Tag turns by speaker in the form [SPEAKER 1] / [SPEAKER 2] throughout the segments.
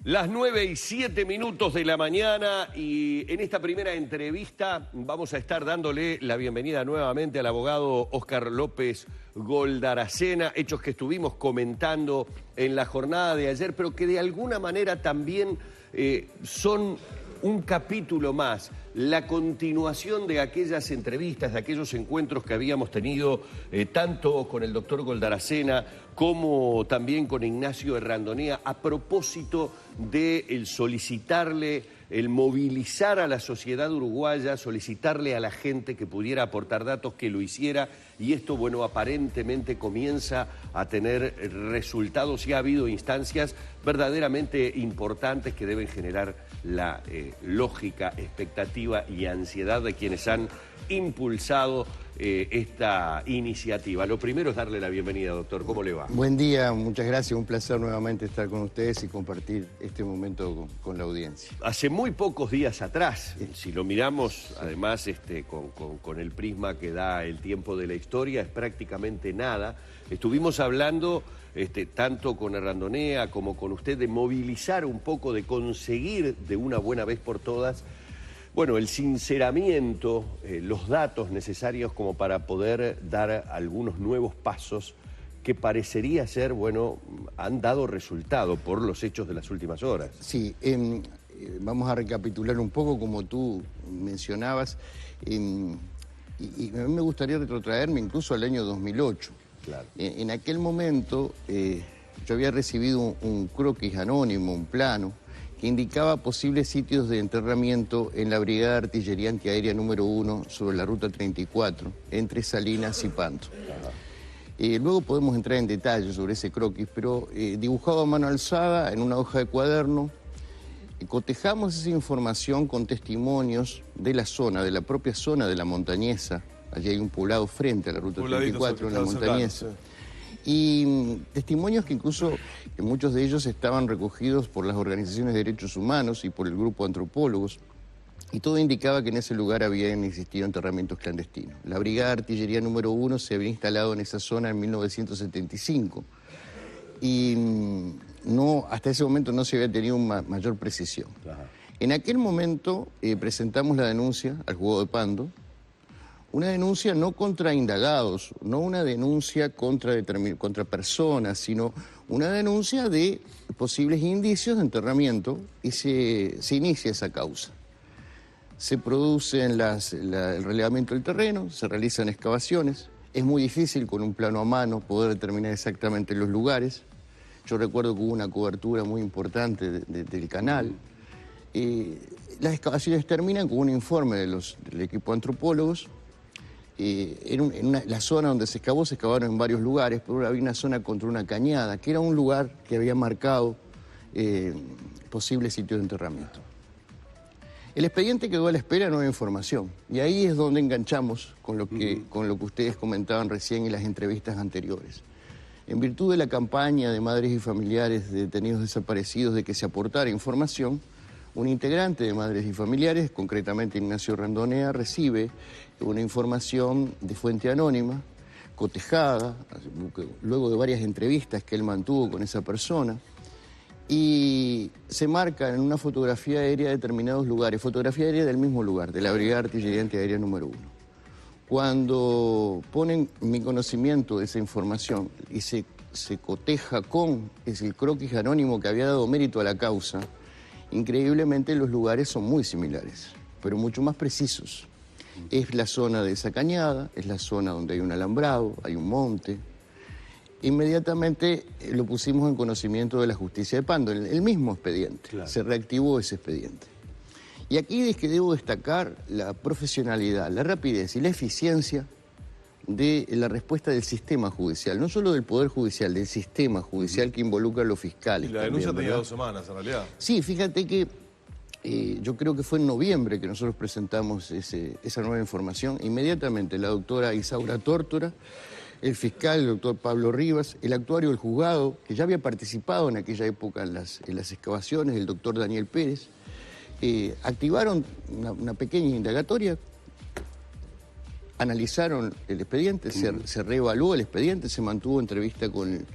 [SPEAKER 1] Las 9:07 de la mañana y en esta primera entrevista vamos a estar dándole la bienvenida nuevamente al abogado Óscar López Goldaracena, hechos que estuvimos comentando en la jornada de ayer, pero que de alguna manera también son un capítulo más, la continuación de aquellas entrevistas, de aquellos encuentros que habíamos tenido tanto con el doctor Goldaracena como también con Ignacio Errandonea, a propósito de el solicitarle, el movilizar a la sociedad uruguaya, solicitarle a la gente que pudiera aportar datos, que lo hiciera, y esto, bueno, aparentemente comienza a tener resultados y ha habido instancias verdaderamente importantes que deben generar la lógica expectativa y ansiedad de quienes han impulsado esta iniciativa. Lo primero es darle la bienvenida, doctor. ¿Cómo le va?
[SPEAKER 2] Buen día, muchas gracias. Un placer nuevamente estar con ustedes y compartir este momento con la audiencia.
[SPEAKER 1] Hace muy pocos días atrás, si lo miramos, además con el prisma que da el tiempo de la historia, es prácticamente nada. Estuvimos hablando tanto con Errandonea como con usted de movilizar un poco, de conseguir de una buena vez por todas, bueno, el sinceramiento, los datos necesarios como para poder dar algunos nuevos pasos que parecería ser, bueno, han dado resultado por los hechos de las últimas horas.
[SPEAKER 2] Sí, vamos a recapitular un poco como tú mencionabas, y a mí me gustaría retrotraerme incluso al año 2008.
[SPEAKER 1] Claro.
[SPEAKER 2] En aquel momento yo había recibido un croquis anónimo, un plano, que indicaba posibles sitios de enterramiento en la Brigada de Artillería Antiaérea número 1 sobre la Ruta 34, entre Salinas y Panto. Luego podemos entrar en detalle sobre ese croquis, pero dibujado a mano alzada en una hoja de cuaderno, cotejamos esa información con testimonios de la zona, de la propia zona de la Montañesa. Allí hay un poblado frente a la Ruta 34, en la Montañesa. Y testimonios que incluso muchos de ellos estaban recogidos por las organizaciones de derechos humanos y por el grupo de antropólogos, y todo indicaba que en ese lugar habían existido enterramientos clandestinos. La Brigada de Artillería número 1 se había instalado en esa zona en 1975 y hasta ese momento no se había tenido mayor precisión. Ajá. En aquel momento presentamos la denuncia al juzgado de Pando, una denuncia no contra indagados, no una denuncia contra personas, sino una denuncia de posibles indicios de enterramiento, y se inicia esa causa. Se produce el relevamiento del terreno, se realizan excavaciones. Es muy difícil con un plano a mano poder determinar exactamente los lugares. Yo recuerdo que hubo una cobertura muy importante del canal. Las excavaciones terminan con un informe del equipo de antropólogos. La zona donde se excavaron en varios lugares, pero había una zona contra una cañada, que era un lugar que había marcado posibles sitios de enterramiento. El expediente quedó a la espera de nueva información, y ahí es donde enganchamos con lo que ustedes comentaban recién en las entrevistas anteriores. En virtud de la campaña de madres y familiares de detenidos desaparecidos de que se aportara información, un integrante de Madres y Familiares, concretamente Ignacio Errandonea, recibe una información de fuente anónima, cotejada, luego de varias entrevistas que él mantuvo con esa persona, y se marca en una fotografía aérea determinados lugares, fotografía aérea del mismo lugar, de la Brigada de Artillería Antiaérea número 1. Cuando ponen mi conocimiento de esa información y se coteja con el croquis anónimo que había dado mérito a la causa, increíblemente los lugares son muy similares, pero mucho más precisos. Es la zona de esa cañada, es la zona donde hay un alambrado, hay un monte. Inmediatamente lo pusimos en conocimiento de la justicia de Pando, el mismo expediente. Claro. Se reactivó ese expediente. Y aquí es que debo destacar la profesionalidad, la rapidez y la eficiencia de la respuesta del sistema judicial, no solo del Poder Judicial, del sistema judicial que involucra a los fiscales.
[SPEAKER 3] Y la denuncia tenía 2 semanas, en realidad.
[SPEAKER 2] Sí, fíjate que yo creo que fue en noviembre que nosotros presentamos esa nueva información. Inmediatamente la doctora Isaura Tórtora, el fiscal, el doctor Pablo Rivas, el actuario del juzgado, que ya había participado en aquella época en las excavaciones, el doctor Daniel Pérez, activaron una pequeña indagatoria. Analizaron el expediente, se reevaluó el expediente, se mantuvo entrevista con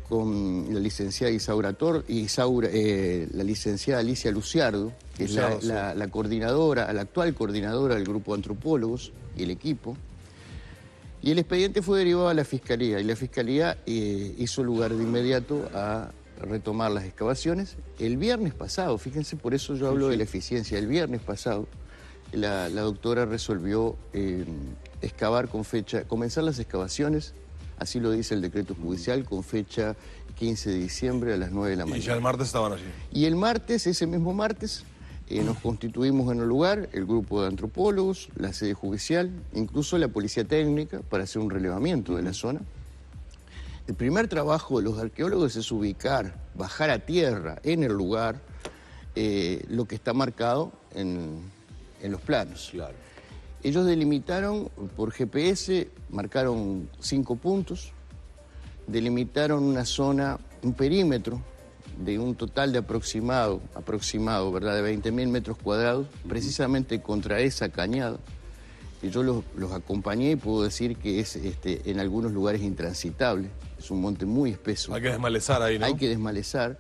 [SPEAKER 2] con la licenciada la licenciada Alicia Luciardo, que es la coordinadora, la actual coordinadora del grupo de antropólogos y el equipo. Y el expediente fue derivado a la Fiscalía, y la Fiscalía hizo lugar de inmediato a retomar las excavaciones. El viernes pasado, fíjense, por eso yo hablo de la eficiencia, el viernes pasado la doctora resolvió excavar con fecha, comenzar las excavaciones, así lo dice el decreto judicial, con fecha 15 de diciembre a las 9 de la mañana.
[SPEAKER 3] Y ya el martes estaban allí.
[SPEAKER 2] Y el martes, ese mismo martes, nos constituimos en el lugar, el grupo de antropólogos, la sede judicial, incluso la policía técnica, para hacer un relevamiento de la zona. El primer trabajo de los arqueólogos es ubicar, bajar a tierra en el lugar lo que está marcado en los planos.
[SPEAKER 1] Claro.
[SPEAKER 2] Ellos delimitaron por GPS, marcaron 5 puntos, delimitaron una zona, un perímetro de un total de aproximado, ¿verdad?, de 20.000 metros cuadrados, precisamente contra esa cañada. Y yo los acompañé y puedo decir que es en algunos lugares intransitable. Es un monte muy espeso.
[SPEAKER 3] Hay que desmalezar ahí, ¿no?
[SPEAKER 2] Hay que desmalezar.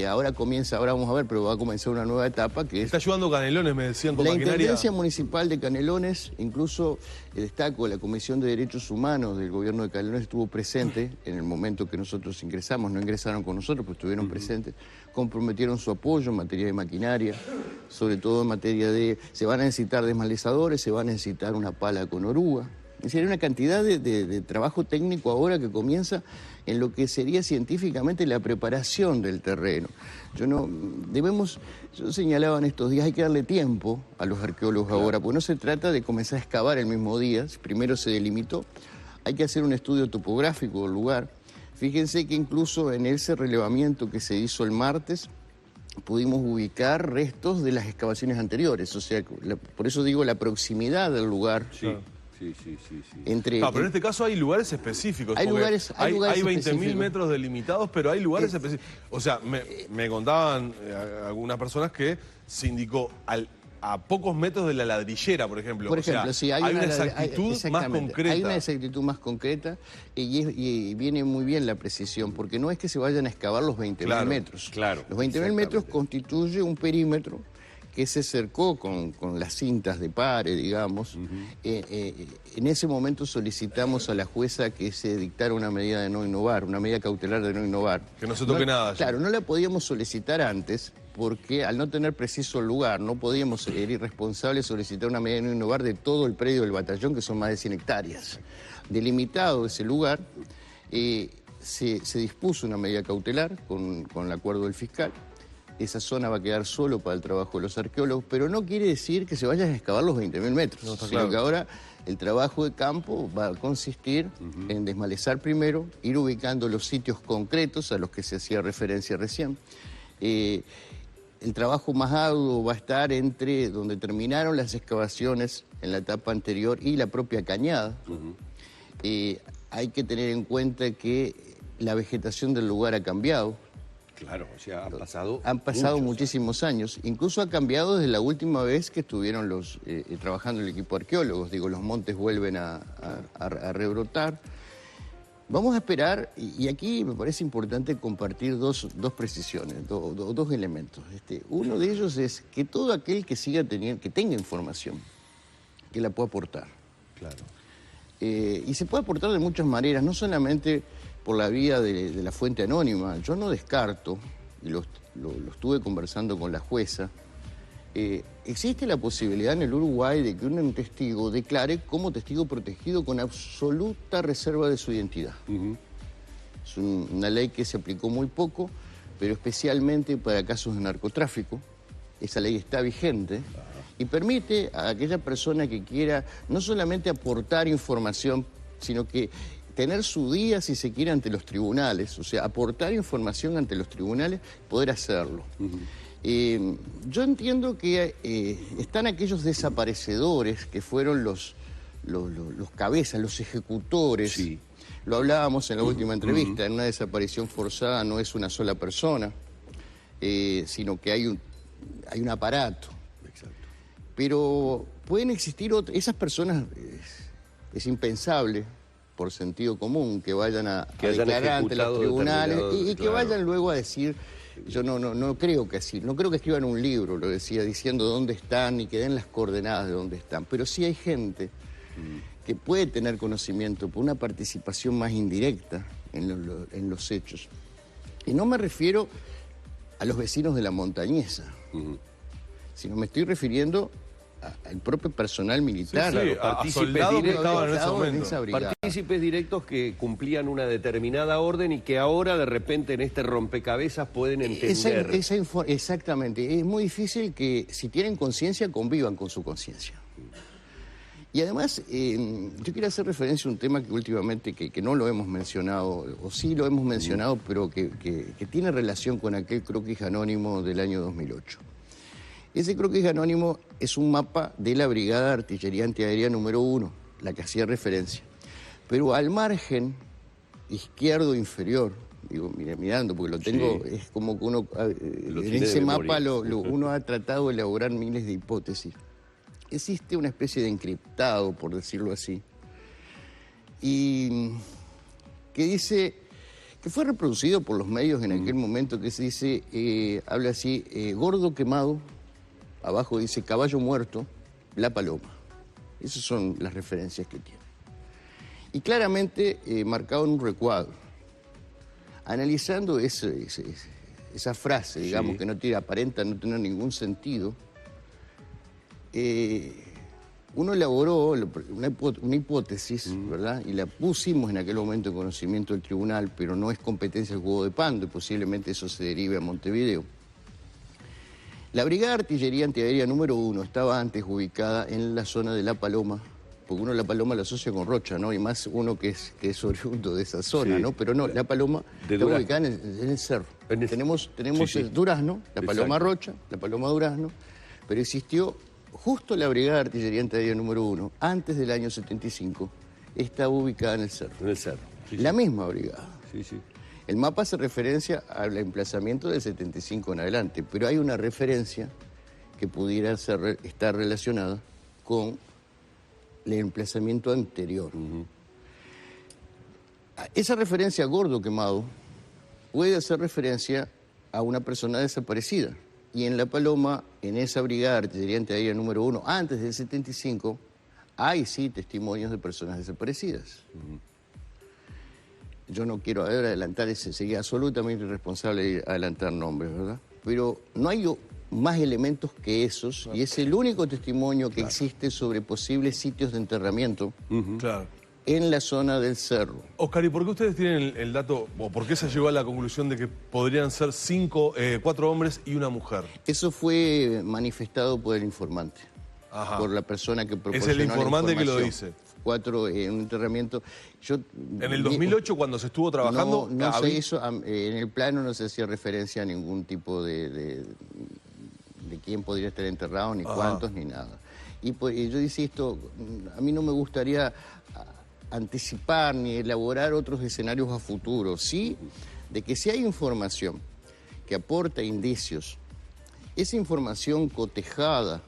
[SPEAKER 2] Ahora vamos a ver, pero va a comenzar una nueva etapa que es...
[SPEAKER 3] Está ayudando Canelones, me decían, con
[SPEAKER 2] La
[SPEAKER 3] maquinaria.
[SPEAKER 2] Intendencia Municipal de Canelones, incluso destaco, la Comisión de Derechos Humanos del Gobierno de Canelones estuvo presente en el momento que nosotros ingresamos, no ingresaron con nosotros, pero estuvieron presentes, comprometieron su apoyo en materia de maquinaria, sobre todo en materia de... Se van a necesitar desmalezadores, se va a necesitar una pala con oruga. Es decir, hay una cantidad de trabajo técnico ahora que comienza en lo que sería científicamente la preparación del terreno. Yo señalaba en estos días, hay que darle tiempo a los arqueólogos ahora, porque no se trata de comenzar a excavar el mismo día, primero se delimitó, hay que hacer un estudio topográfico del lugar. Fíjense que incluso en ese relevamiento que se hizo el martes, pudimos ubicar restos de las excavaciones anteriores, o sea, por eso digo la proximidad del lugar.
[SPEAKER 1] Sí. Sí.
[SPEAKER 3] Pero en este caso hay lugares específicos.
[SPEAKER 2] Hay
[SPEAKER 3] 20.000 metros delimitados, pero hay lugares específicos. O sea, me contaban algunas personas que se indicó a pocos metros de la ladrillera, por ejemplo.
[SPEAKER 2] Por ejemplo, sí, hay una
[SPEAKER 3] exactitud más concreta.
[SPEAKER 2] Hay una exactitud más concreta y viene muy bien la precisión, porque no es que se vayan a excavar los 20.000 metros.
[SPEAKER 1] Claro.
[SPEAKER 2] Los 20.000 metros constituye un perímetro que se cercó con las cintas de pare, digamos. En ese momento solicitamos a la jueza que se dictara una medida de no innovar, una medida cautelar de no innovar.
[SPEAKER 3] Que no se toque nada.
[SPEAKER 2] Claro, no la podíamos solicitar antes porque al no tener preciso el lugar, no podíamos ser irresponsables solicitar una medida de no innovar de todo el predio del batallón, que son más de 100 hectáreas. Delimitado ese lugar, se dispuso una medida cautelar con el acuerdo del fiscal. Esa zona va a quedar solo para el trabajo de los arqueólogos, pero no quiere decir que se vayan a excavar los 20.000 metros,
[SPEAKER 3] no, está
[SPEAKER 2] sino
[SPEAKER 3] claro.
[SPEAKER 2] que ahora el trabajo de campo va a consistir en desmalezar primero, ir ubicando los sitios concretos a los que se hacía referencia recién. El trabajo más arduo va a estar entre donde terminaron las excavaciones en la etapa anterior y la propia cañada. Hay que tener en cuenta que la vegetación del lugar ha cambiado.
[SPEAKER 1] Claro, o sea,
[SPEAKER 2] han pasado muchísimos años. Incluso ha cambiado desde la última vez que estuvieron trabajando el equipo de arqueólogos. Digo, los montes vuelven a rebrotar. Vamos a esperar, y aquí me parece importante compartir dos precisiones, dos elementos. Uno de ellos es que todo aquel que que tenga información, que la pueda aportar.
[SPEAKER 1] Claro.
[SPEAKER 2] Y se puede aportar de muchas maneras, no solamente por la vía de la fuente anónima. Yo no descarto, y lo estuve conversando con la jueza, existe la posibilidad en el Uruguay de que un testigo declare como testigo protegido con absoluta reserva de su identidad. Es una ley que se aplicó muy poco, pero especialmente para casos de narcotráfico. Esa ley está vigente y permite a aquella persona que quiera no solamente aportar información, sino que tener su día, si se quiere, ante los tribunales, o sea, aportar información ante los tribunales, poder hacerlo. Yo entiendo que están aquellos desaparecedores que fueron los cabezas, los ejecutores.
[SPEAKER 1] Sí.
[SPEAKER 2] Lo hablábamos en la última entrevista, en una desaparición forzada no es una sola persona, sino que hay un aparato.
[SPEAKER 1] Exacto.
[SPEAKER 2] Pero pueden existir esas personas, es impensable, por sentido común, que vayan a
[SPEAKER 1] hayan
[SPEAKER 2] declarar ante los
[SPEAKER 1] ejecutado
[SPEAKER 2] tribunales y que
[SPEAKER 1] claro.
[SPEAKER 2] vayan luego a decir, yo no creo que así, no creo que escriban un libro, lo decía, diciendo dónde están y que den las coordenadas de dónde están, pero sí hay gente que puede tener conocimiento por una participación más indirecta en los hechos. Y no me refiero a los vecinos de la Montañesa, sino me estoy refiriendo al propio personal militar,
[SPEAKER 3] Sí, a soldados que estaban en ese momento.
[SPEAKER 1] Partícipes directos que cumplían una determinada orden y que ahora de repente en este rompecabezas pueden entender.
[SPEAKER 2] Exactamente, es muy difícil que si tienen conciencia convivan con su conciencia. Y además, yo quiero hacer referencia a un tema que últimamente que no lo hemos mencionado, o sí lo hemos mencionado, pero que tiene relación con aquel croquis anónimo del año 2008. Ese croquis anónimo es un mapa de la Brigada de Artillería Antiaérea número 1, la que hacía referencia. Pero al margen izquierdo inferior, digo, mirando, porque lo tengo, sí, es como que uno, en ese mapa uno ha tratado de elaborar miles de hipótesis. Existe una especie de encriptado, por decirlo así, y que dice, que fue reproducido por los medios en aquel momento, que se dice, habla así, gordo quemado, abajo dice caballo muerto, la paloma. Esas son las referencias que tiene. Y claramente marcado en un recuadro. Analizando esa frase, digamos, sí, que aparenta no tener ningún sentido, uno elaboró una hipótesis, ¿verdad? Y la pusimos en aquel momento en conocimiento del tribunal, pero no es competencia del juego de Pando y posiblemente eso se derive a Montevideo. La Brigada de Artillería Antiaérea número 1 estaba antes ubicada en la zona de La Paloma, porque uno La Paloma la asocia con Rocha, ¿no? Y más uno que es oriundo de esa zona, sí, ¿no? Pero no, La Paloma está ubicada en el cerro. Tenemos sí, Durazno, La Paloma Rocha, La Paloma Durazno, pero existió justo la Brigada de Artillería Antiaérea número 1, antes del año 75, estaba ubicada en el cerro. En el cerro. Sí, la misma brigada. Sí, sí. El mapa hace referencia al emplazamiento del 75 en adelante, pero hay una referencia que pudiera estar relacionada con el emplazamiento anterior. Esa referencia gordo quemado puede hacer referencia a una persona desaparecida. Y en La Paloma, en esa Brigada de Artillería Antiaérea número 1, antes del 75, hay sí testimonios de personas desaparecidas. Yo no quiero adelantar, sería absolutamente irresponsable adelantar nombres, ¿verdad? Pero no hay más elementos que esos, y es el único testimonio que existe sobre posibles sitios de enterramiento en la zona del cerro.
[SPEAKER 3] Oscar, ¿y por qué ustedes tienen el dato, o por qué se llegó a la conclusión de que podrían ser 4 hombres y una mujer?
[SPEAKER 2] Eso fue manifestado por el informante, por la persona que proporcionó la información.
[SPEAKER 3] Es el informante que lo dice.
[SPEAKER 2] 4 en un enterramiento.
[SPEAKER 3] ¿En el 2008 cuando se estuvo trabajando?
[SPEAKER 2] No se hizo, en el plano no se hacía referencia a ningún tipo de quién podría estar enterrado, ni cuántos, ni nada. Y yo insisto, a mí no me gustaría anticipar ni elaborar otros escenarios a futuro, sí, de que si hay información que aporta indicios, esa información cotejada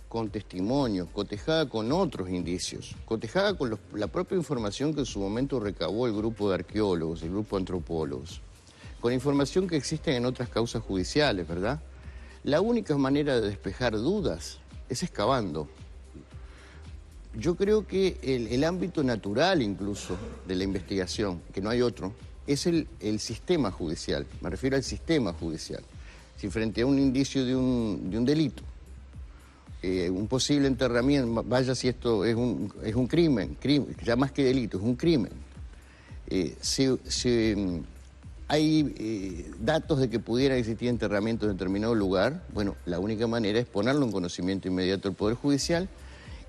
[SPEAKER 2] con testimonios, cotejada con otros indicios, cotejada con la propia información que en su momento recabó el grupo de arqueólogos, el grupo de antropólogos, con información que existe en otras causas judiciales, ¿verdad? La única manera de despejar dudas es excavando. Yo creo que el ámbito natural incluso de la investigación, que no hay otro, es el sistema judicial. Me refiero al sistema judicial. Si frente a un indicio de un delito, un posible enterramiento, vaya si esto es un crimen, ya más que delito, es un crimen. Hay datos de que pudiera existir enterramiento en determinado lugar, bueno, la única manera es ponerlo en conocimiento inmediato del Poder Judicial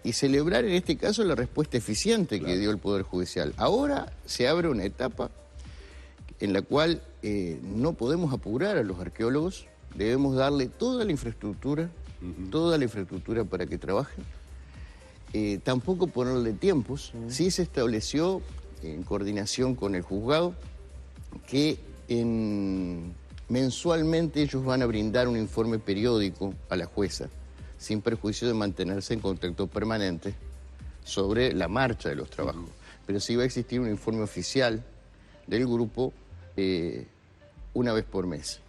[SPEAKER 2] y celebrar en este caso la respuesta eficiente que dio el Poder Judicial. Ahora se abre una etapa en la cual no podemos apurar a los arqueólogos, debemos darle toda la infraestructura para que trabajen, tampoco ponerle tiempos. Sí se estableció en coordinación con el juzgado que mensualmente ellos van a brindar un informe periódico a la jueza, sin perjuicio de mantenerse en contacto permanente sobre la marcha de los trabajos. pero sí va a existir un informe oficial del grupo una vez por mes.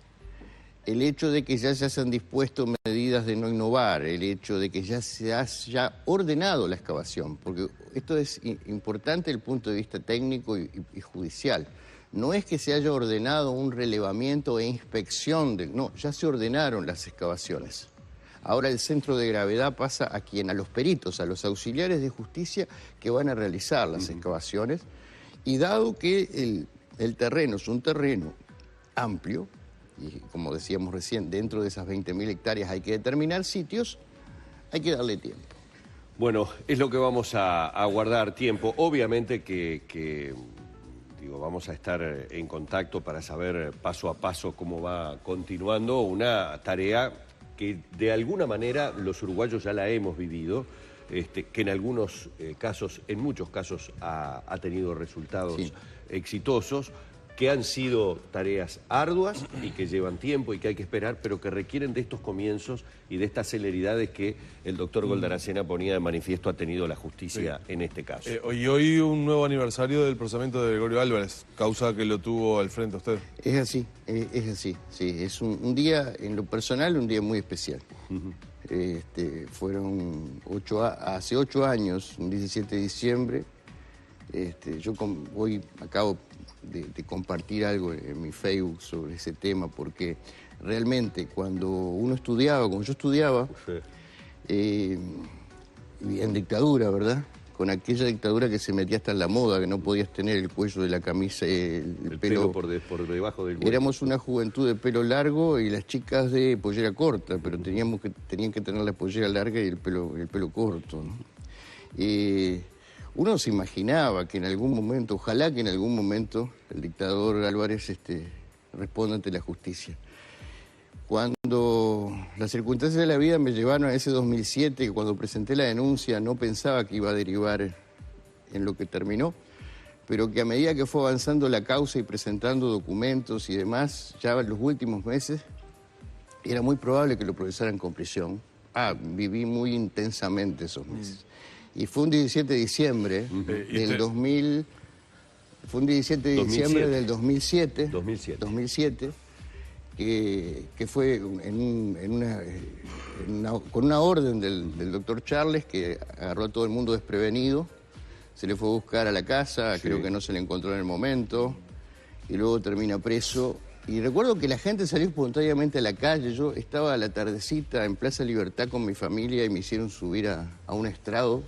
[SPEAKER 2] El hecho de que ya se han dispuesto medidas de no innovar, el hecho de que ya se haya ordenado la excavación, porque esto es importante desde el punto de vista técnico y judicial. No es que se haya ordenado un relevamiento e inspección, no, ya se ordenaron las excavaciones. Ahora el centro de gravedad pasa a los peritos, a los auxiliares de justicia que van a realizar las excavaciones, y dado que el terreno es un terreno amplio, y como decíamos recién, dentro de esas 20.000 hectáreas hay que determinar sitios, hay que darle tiempo.
[SPEAKER 1] Bueno, es lo que vamos a guardar tiempo. Obviamente que vamos a estar en contacto para saber paso a paso cómo va continuando una tarea que de alguna manera los uruguayos ya la hemos vivido, que en algunos casos, en muchos casos, ha tenido resultados exitosos, que han sido tareas arduas y que llevan tiempo y que hay que esperar, pero que requieren de estos comienzos y de estas celeridades que el doctor Goldaracena ponía de manifiesto ha tenido la justicia en este caso.
[SPEAKER 3] Y hoy un nuevo aniversario del procesamiento de Gregorio Álvarez, causa que lo tuvo al frente usted.
[SPEAKER 2] Es así, sí, es un día, en lo personal, un día muy especial. Fueron hace 8 años, un 17 de diciembre, yo acabo de compartir algo en mi Facebook sobre ese tema, porque realmente cuando uno estudiaba, como yo estudiaba, y en dictadura, ¿verdad? Con aquella dictadura que se metía hasta en la moda, que no podías tener el cuello de la camisa, el pelo
[SPEAKER 1] por debajo del cuello.
[SPEAKER 2] Éramos una juventud de pelo largo y las chicas de pollera corta, pero tenían que tener la pollera larga y el pelo corto, ¿no? Uno se imaginaba que en algún momento, ojalá que en algún momento, el dictador Álvarez responda ante la justicia. Cuando las circunstancias de la vida me llevaron a ese 2007, que cuando presenté la denuncia no pensaba que iba a derivar en lo que terminó, pero que a medida que fue avanzando la causa y presentando documentos y demás, ya en los últimos meses, era muy probable que lo procesaran con prisión. Viví muy intensamente esos meses. Y fue un 17 de diciembre del 2000, fue un 17 de diciembre del 2007, que fue con una orden del doctor Charles, que agarró a todo el mundo desprevenido, se le fue a buscar a la casa, creo que no se le encontró en el momento, y luego termina preso. Y recuerdo que la gente salió espontáneamente a la calle. Yo estaba a la tardecita en Plaza Libertad con mi familia y me hicieron subir a un estrado.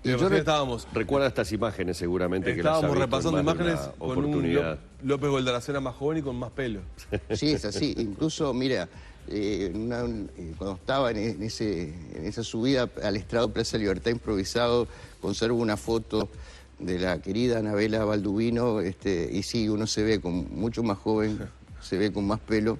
[SPEAKER 3] Y estábamos...
[SPEAKER 1] Recuerda estas imágenes segamente que
[SPEAKER 3] estábamos repasando imágenes con
[SPEAKER 1] oportunidad.
[SPEAKER 3] un López Goldaracena más joven y con más pelo.
[SPEAKER 2] Sí, es así. Incluso, mira, cuando estaba en esa subida al estrado Plaza Libertad improvisado, conservo una foto de la querida Anabela Baldubino, y sí, uno se ve mucho más joven, se ve con más pelo.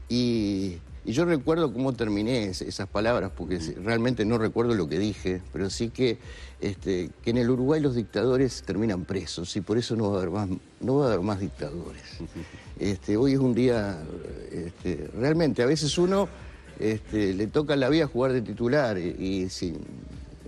[SPEAKER 2] Y yo recuerdo cómo terminé esas palabras, porque realmente no recuerdo lo que dije, pero sí que en el Uruguay los dictadores terminan presos y por eso no va a haber más dictadores. Hoy es un día, realmente, a veces uno le toca la vida jugar de titular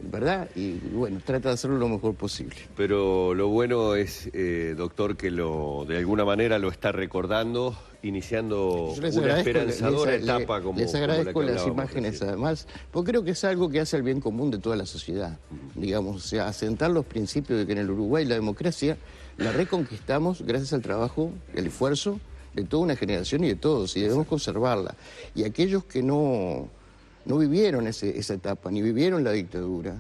[SPEAKER 2] ¿verdad? Y bueno, trata de hacerlo lo mejor posible.
[SPEAKER 1] Pero lo bueno es, doctor, que de alguna manera lo está recordando, iniciando una esperanzadora etapa como
[SPEAKER 2] les agradezco
[SPEAKER 1] la que
[SPEAKER 2] las imágenes, además, porque creo que es algo que hace el bien común de toda la sociedad. Digamos, o sea, asentar los principios de que en el Uruguay la democracia la reconquistamos gracias al trabajo, el esfuerzo de toda una generación y de todos, y debemos conservarla. Y aquellos que no vivieron esa etapa, ni vivieron la dictadura.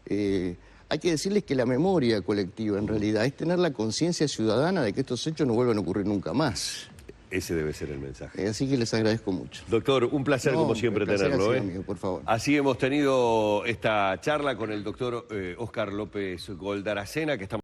[SPEAKER 2] Hay que decirles que la memoria colectiva, en realidad, es tener la conciencia ciudadana de que estos hechos no vuelvan a ocurrir nunca más.
[SPEAKER 1] Ese debe ser el mensaje.
[SPEAKER 2] Así que les agradezco mucho.
[SPEAKER 1] Doctor, un placer como siempre tenerlo.
[SPEAKER 2] Amigo, por favor.
[SPEAKER 1] Así hemos tenido esta charla con el doctor Óscar López Goldaracena, que estamos